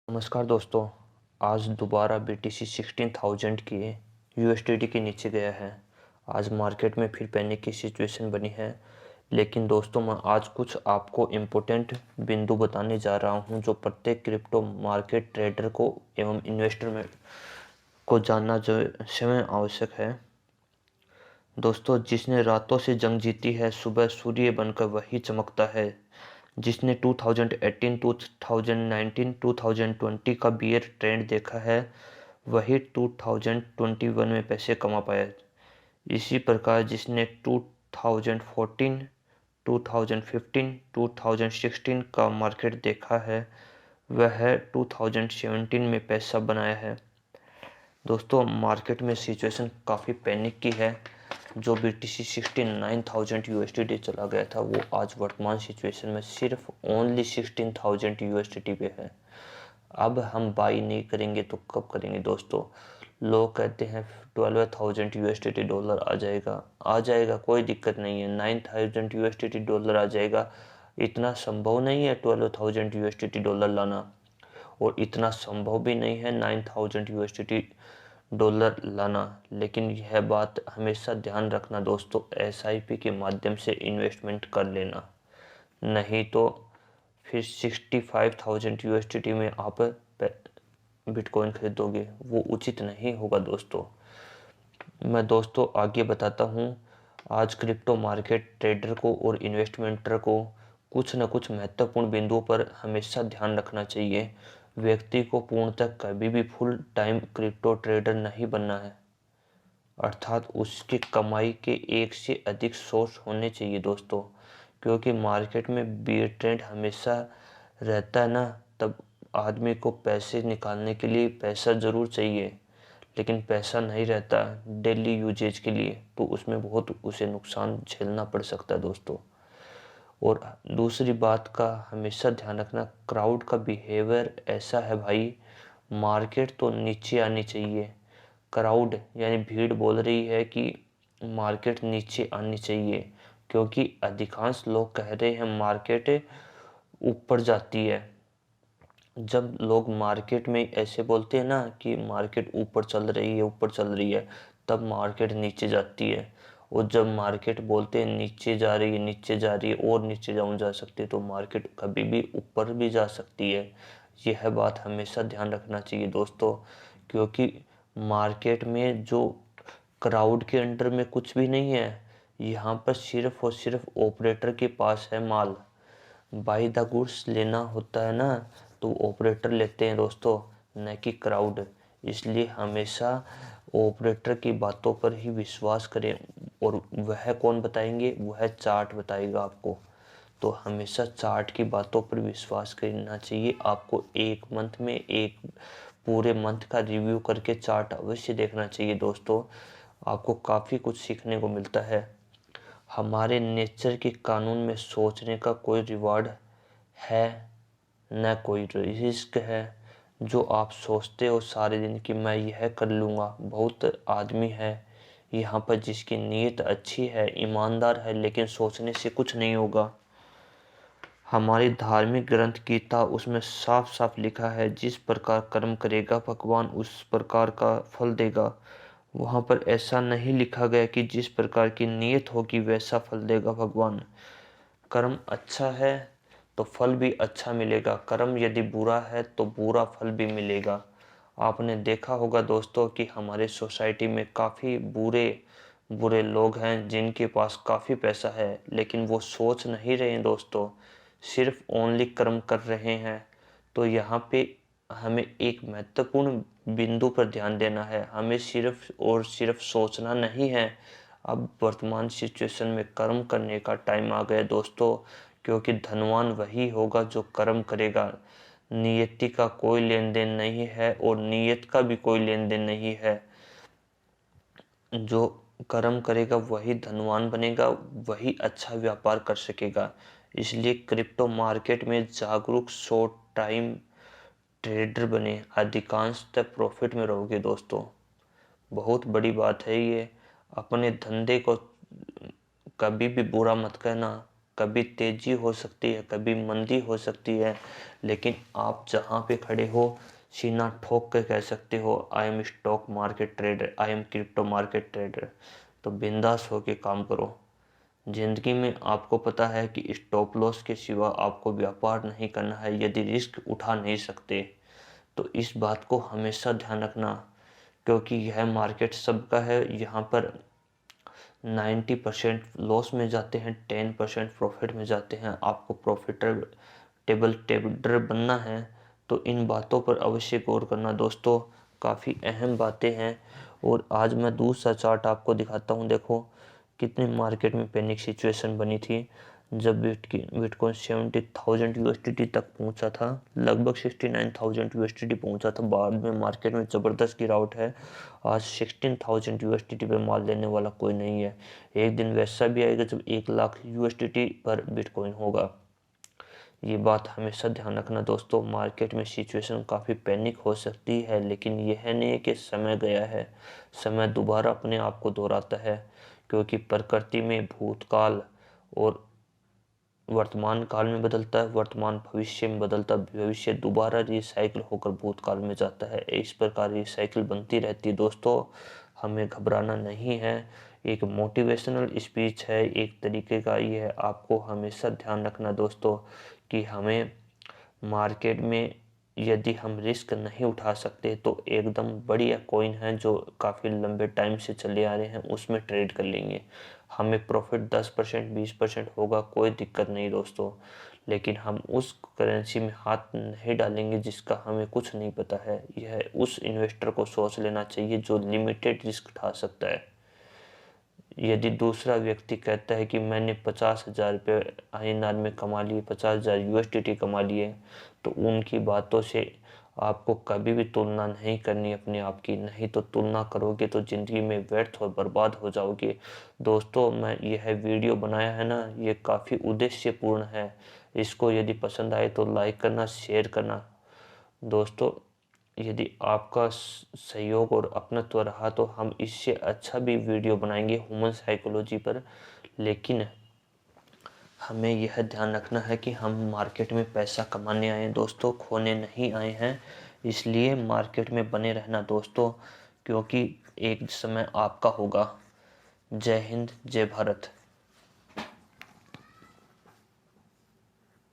नमस्कार दोस्तों। आज दोबारा BTC 16,000 की यूएसडीटी के नीचे गया है। आज मार्केट में फिर पैनिक की सिचुएशन बनी है। लेकिन दोस्तों, मैं आज कुछ आपको इम्पोर्टेंट बिंदु बताने जा रहा हूं जो प्रत्येक क्रिप्टो मार्केट ट्रेडर को एवं इन्वेस्टर में को जानना जो समय आवश्यक है। दोस्तों, जिसने रातों से जंग जीती है, सुबह सूर्य बनकर वही चमकता है। जिसने 2018, 2019, 2020 का बियर ट्रेंड देखा है, वही 2021 में पैसे कमा पाया। इसी प्रकार जिसने 2014, 2015, 2016 का मार्केट देखा है, वह 2017 में पैसा बनाया है। दोस्तों, मार्केट में सिचुएशन काफ़ी पैनिक की है। जो BTC 69,000 USDT चला गया था, वो आज वर्तमान सिचुएशन में सिर्फ ओनली 16,000 USDT पे है। अब हम बाई नहीं करेंगे तो कब करेंगे दोस्तों? लोग कहते हैं 12,000 USDT डॉलर आ जाएगा, कोई दिक्कत नहीं है। 9,000 USDT डॉलर आ जाएगा। इतना संभव नहीं है 12,000 USDT डॉलर लाना, और इतना संभव भी नहीं है 9,000 USDT डॉलर लाना। लेकिन यह बात हमेशा ध्यान रखना दोस्तों, SIP के माध्यम से इन्वेस्टमेंट कर लेना, नहीं तो फिर 65,000 USDT में आप बिटकॉइन खरीदोगे, वो उचित नहीं होगा दोस्तों। मैं दोस्तों आगे बताता हूँ। आज क्रिप्टो मार्केट ट्रेडर को और इन्वेस्टमेंटर को कुछ न कुछ महत्वपूर्ण बिंदुओं पर हमेशा ध्यान रखना चाहिए। व्यक्ति को पूर्णतः कभी भी फुल टाइम क्रिप्टो ट्रेडर नहीं बनना है, अर्थात उसकी कमाई के एक से अधिक सोर्स होने चाहिए दोस्तों। क्योंकि मार्केट में बियर ट्रेंड हमेशा रहता है ना, तब आदमी को पैसे निकालने के लिए पैसा ज़रूर चाहिए, लेकिन पैसा नहीं रहता डेली यूजेज के लिए, तो उसमें बहुत उसे नुकसान झेलना पड़ सकता है दोस्तों। और दूसरी बात का हमेशा ध्यान रखना, क्राउड का बिहेवियर ऐसा है भाई, मार्केट तो नीचे आनी चाहिए। क्राउड यानी भीड़ बोल रही है कि मार्केट नीचे आनी चाहिए, क्योंकि अधिकांश लोग कह रहे हैं मार्केट ऊपर जाती है। जब लोग मार्केट में ऐसे बोलते हैं ना कि मार्केट ऊपर चल रही है, ऊपर चल रही है, तब मार्केट नीचे जाती है। और जब मार्केट बोलते हैं नीचे जा रही है, नीचे जा रही है और नीचे जा सकती है, तो मार्केट कभी भी ऊपर भी जा सकती है। यह बात हमेशा ध्यान रखना चाहिए दोस्तों, क्योंकि मार्केट में जो क्राउड के अंडर में कुछ भी नहीं है। यहाँ पर सिर्फ और सिर्फ ऑपरेटर के पास है माल। बाय द गुड्स लेना होता है ना, तो ऑपरेटर लेते हैं दोस्तों, न कि क्राउड। इसलिए हमेशा ऑपरेटर की बातों पर ही विश्वास करें, और वह कौन बताएंगे? वह चार्ट बताएगा आपको। तो हमेशा चार्ट की बातों पर विश्वास करना चाहिए। आपको एक मंथ में एक पूरे मंथ का रिव्यू करके चार्ट अवश्य देखना चाहिए दोस्तों। आपको काफ़ी कुछ सीखने को मिलता है। हमारे नेचर के कानून में सोचने का कोई रिवार्ड है, न कोई रिस्क है। जो आप सोचते हो सारे दिन कि मैं यह कर लूँगा, बहुत आदमी है यहाँ पर जिसकी नीयत अच्छी है, ईमानदार है, लेकिन सोचने से कुछ नहीं होगा। हमारी धार्मिक ग्रंथ गीता, उसमें साफ साफ लिखा है, जिस प्रकार कर्म करेगा भगवान उस प्रकार का फल देगा। वहाँ पर ऐसा नहीं लिखा गया कि जिस प्रकार की नीयत होगी वैसा फल देगा भगवान। कर्म अच्छा है तो फल भी अच्छा मिलेगा, कर्म यदि बुरा है तो बुरा फल भी मिलेगा। आपने देखा होगा दोस्तों कि हमारे सोसाइटी में काफ़ी बुरे बुरे लोग हैं जिनके पास काफ़ी पैसा है, लेकिन वो सोच नहीं रहे हैं दोस्तों, सिर्फ ओनली कर्म कर रहे हैं। तो यहाँ पे हमें एक महत्वपूर्ण बिंदु पर ध्यान देना है। हमें सिर्फ और सिर्फ सोचना नहीं है। अब वर्तमान सिचुएशन में कर्म करने का टाइम आ गया दोस्तों, क्योंकि धनवान वही होगा जो कर्म करेगा। नियति का कोई लेन देन नहीं है और नियत का भी कोई लेन देन नहीं है। जो कर्म करेगा वही धनवान बनेगा, वही अच्छा व्यापार कर सकेगा। इसलिए क्रिप्टो मार्केट में जागरूक शॉर्ट टाइम ट्रेडर बने, अधिकांशतः प्रॉफिट में रहोगे दोस्तों। बहुत बड़ी बात है ये। अपने धंधे को कभी भी बुरा मत कहना, कभी तेजी हो सकती है, कभी मंदी हो सकती है, लेकिन आप जहाँ पे खड़े हो सीना ठोक कर कह सकते हो I am stock market trader, I am crypto market trader. तो बिंदास होके काम करो। जिंदगी में आपको पता है कि स्टॉप लॉस के सिवा आपको व्यापार नहीं करना है यदि रिस्क उठा नहीं सकते। तो इस बात को हमेशा ध्यान रखना, क्योंकि यह मार्केट सबका है। यहाँ पर 90% लॉस में जाते हैं, 10% प्रॉफिट में जाते हैं। आपको प्रॉफिटेबल ट्रेडर बनना है तो इन बातों पर अवश्य गौर करना दोस्तों। काफ़ी अहम बातें हैं। और आज मैं दूसरा चार्ट आपको दिखाता हूँ। देखो कितनी मार्केट में पैनिक सिचुएशन बनी थी जब बिटकॉइन 70,000 यूएसडीटी तक पहुंचा था, लगभग 69,000 यूएसडीटी पहुंचा था। बाद में मार्केट में ज़बरदस्त गिरावट है। आज 16,000 यूएसडीटी पर माल लेने वाला कोई नहीं है। एक दिन वैसा भी आएगा जब 1 लाख यूएसडीटी पर बिटकॉइन होगा। ये बात हमेशा ध्यान रखना दोस्तों। मार्केट में सिचुएशन काफ़ी पैनिक हो सकती है, लेकिन यह नहीं है कि समय गया है। समय दोबारा अपने आप को दोहराता है, क्योंकि प्रकृति में भूतकाल और वर्तमान काल में बदलता है, वर्तमान भविष्य में बदलता है, भविष्य दोबारा रिसाइकिल होकर भूतकाल में जाता है। इस प्रकार रिसाइकिल बनती रहती है दोस्तों। हमें घबराना नहीं है। एक मोटिवेशनल स्पीच है एक तरीके का। यह आपको हमेशा ध्यान रखना दोस्तों कि हमें मार्केट में यदि हम रिस्क नहीं उठा सकते तो एकदम बढ़िया कॉइन है जो काफ़ी लंबे टाइम से चले आ रहे हैं उसमें ट्रेड कर लेंगे। हमें प्रॉफिट 10% 20% होगा, कोई दिक्कत नहीं दोस्तों। लेकिन हम उस करेंसी में हाथ नहीं डालेंगे जिसका हमें कुछ नहीं पता है। यह उस इन्वेस्टर को सोच लेना चाहिए जो लिमिटेड रिस्क उठा सकता है। यदि दूसरा व्यक्ति कहता है कि मैंने 50,000 रुपये INR में कमा लिए, 50,000 USDT कमा लिए, तो उनकी बातों से आपको कभी भी तुलना नहीं करनी अपने आप की। नहीं तो तुलना करोगे तो ज़िंदगी में व्यर्थ और बर्बाद हो जाओगे। दोस्तों मैं यह वीडियो बनाया है ना, ये काफ़ी उद्देश्यपूर्ण है। इसको यदि पसंद आए तो लाइक करना, शेयर करना। दोस्तों यदि आपका सहयोग और अपनत्व रहा तो हम इससे अच्छा भी वीडियो बनाएंगे ह्यूमन साइकोलॉजी पर। लेकिन हमें यह ध्यान रखना है कि हम मार्केट में पैसा कमाने आए हैं दोस्तों, खोने नहीं आए हैं। इसलिए मार्केट में बने रहना दोस्तों, क्योंकि एक समय आपका होगा। जय हिंद, जय भारत।